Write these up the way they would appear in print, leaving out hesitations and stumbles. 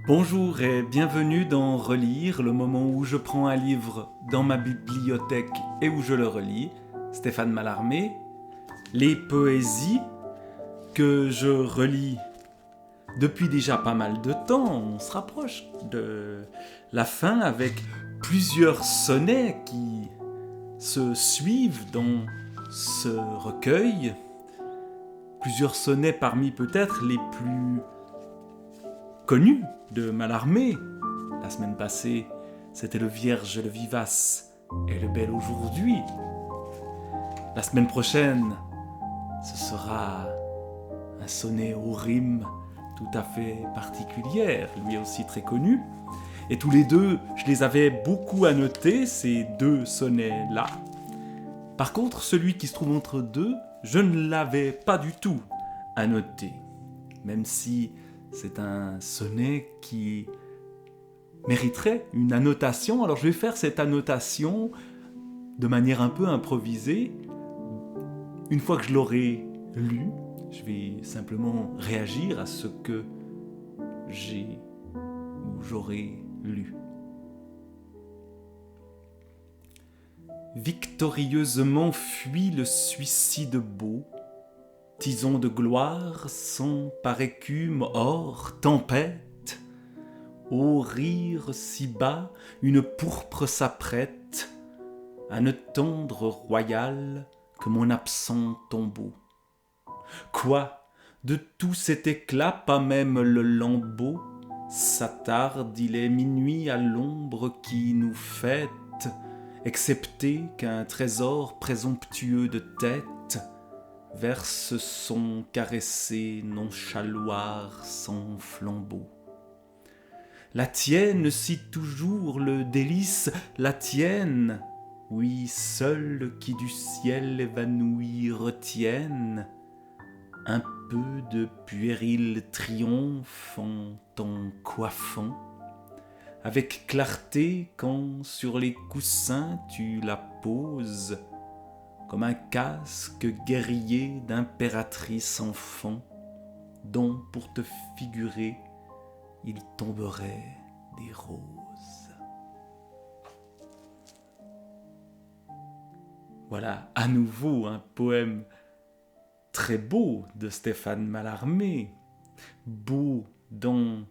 Bonjour et bienvenue dans Relire, le moment où je prends un livre dans ma bibliothèque et où je le relis. Stéphane Mallarmé. Les poésies que je relis depuis déjà pas mal de temps. On se rapproche de la fin avec plusieurs sonnets qui se suivent dans ce recueil. Plusieurs sonnets parmi peut-être les plus connus de Mallarmé. La semaine passée, c'était le Vierge, le Vivace et le Bel aujourd'hui. La semaine prochaine, ce sera un sonnet aux rimes tout à fait particulières, lui aussi très connu. Et tous les deux, je les avais beaucoup annotés, ces deux sonnets-là. Par contre, celui qui se trouve entre deux, je ne l'avais pas du tout annoté. Même si c'est un sonnet qui mériterait une annotation. Alors je vais faire cette annotation de manière un peu improvisée. Une fois que je l'aurai lu, je vais simplement réagir à ce que j'ai ou j'aurai lu. Victorieusement fuit le suicide beau, tison de gloire sans par écume or tempête. Ô rire si bas, une pourpre s'apprête à ne tendre royal que mon absent tombeau. Quoi, de tout cet éclat, pas même le lambeau s'attarde, il est minuit à l'ombre qui nous fête, excepté qu'un trésor présomptueux de tête verse son caressé nonchaloir sans flambeau. La tienne, si toujours le délice, la tienne, oui, seule qui du ciel évanoui retienne un peu de puéril triomphe en t'en coiffant, avec clarté quand sur les coussins tu la poses, comme un casque guerrier d'impératrice enfant, dont pour te figurer il tomberait des roses. Voilà à nouveau un poème très beau de Stéphane Mallarmé, beau dans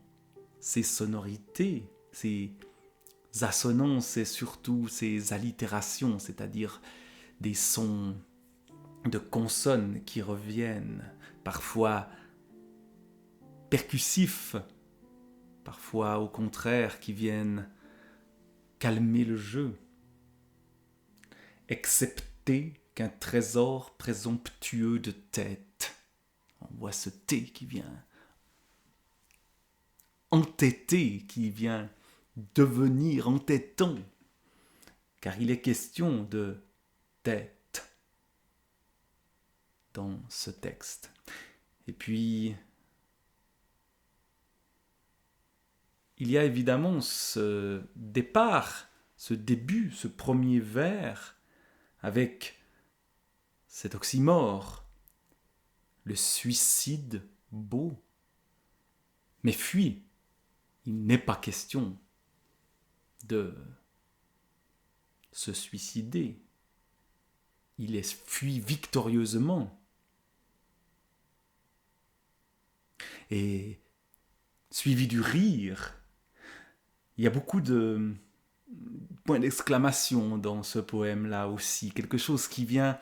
ses sonorités, ses assonances et surtout ses allitérations, c'est-à-dire des sons de consonnes qui reviennent, parfois percussifs, parfois au contraire qui viennent calmer le jeu, excepté qu'un trésor présomptueux de tête. On voit ce T qui vient entêter, qui vient devenir entêtant, car il est question de tête dans ce texte. Et puis, il y a évidemment ce départ, ce début, ce premier vers, avec cet oxymore, le suicide beau. Mais fuis, il n'est pas question de se suicider. Il est fui victorieusement. Et suivi du rire, il y a beaucoup de points d'exclamation dans ce poème-là aussi. Quelque chose qui vient,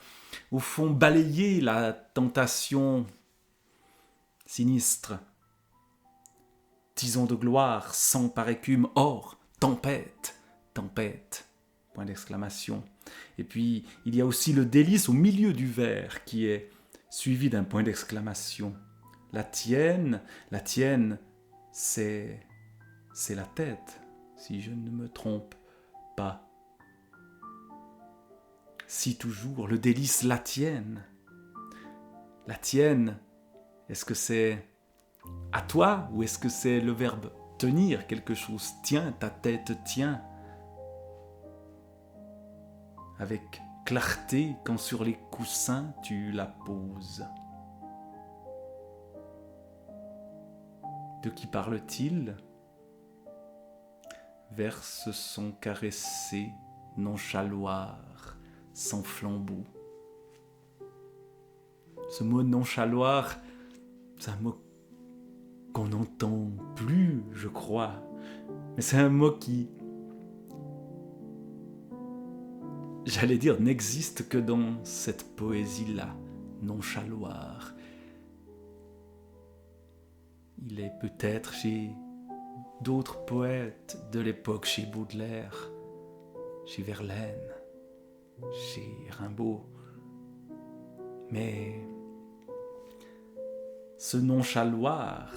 au fond, balayer la tentation sinistre. Tison de gloire, sang par écume, or, tempête, tempête, point d'exclamation. Et puis, il y a aussi le délice au milieu du vers qui est suivi d'un point d'exclamation. La tienne, c'est la tête, si je ne me trompe pas. Si toujours le délice la tienne, est-ce que c'est à toi ou est-ce que c'est le verbe tenir quelque chose? Tiens, ta tête tient. Avec clarté quand sur les coussins tu la poses. De qui parle-t-il ? verse son caressé nonchaloir sans flambeau. Ce mot nonchaloir, c'est un mot qu'on n'entend plus, je crois. Mais c'est un mot qui, j'allais dire, n'existe que dans cette poésie-là, nonchaloir. Il est peut-être chez d'autres poètes de l'époque, chez Baudelaire, chez Verlaine, chez Rimbaud. Mais ce nonchaloir,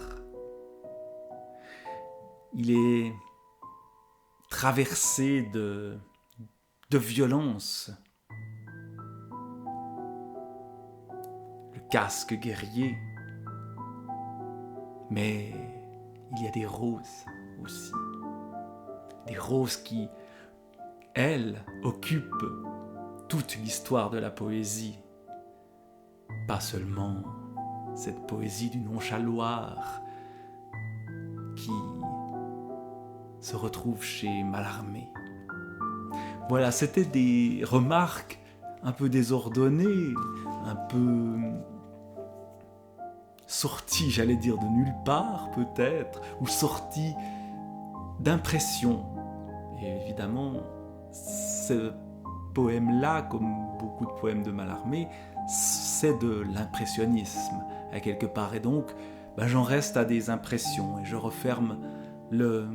il est traversé de violence. Le casque guerrier. Mais il y a des roses aussi. Des roses qui, elles, occupent toute l'histoire de la poésie. Pas seulement cette poésie du nonchaloir qui se retrouve chez Mallarmé. Voilà, c'était des remarques un peu désordonnées, un peu sorties, j'allais dire, de nulle part peut-être, ou sorties d'impressions. Et évidemment, ce poème-là, comme beaucoup de poèmes de Mallarmé, c'est de l'impressionnisme à quelque part. Et donc, j'en reste à des impressions et je referme le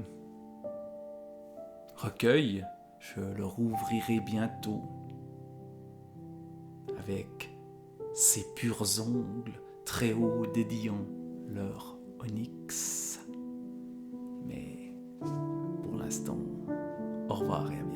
recueil. Je le rouvrirai bientôt avec ses purs ongles très hauts dédiant leur onyx. Mais pour l'instant, au revoir et à bientôt.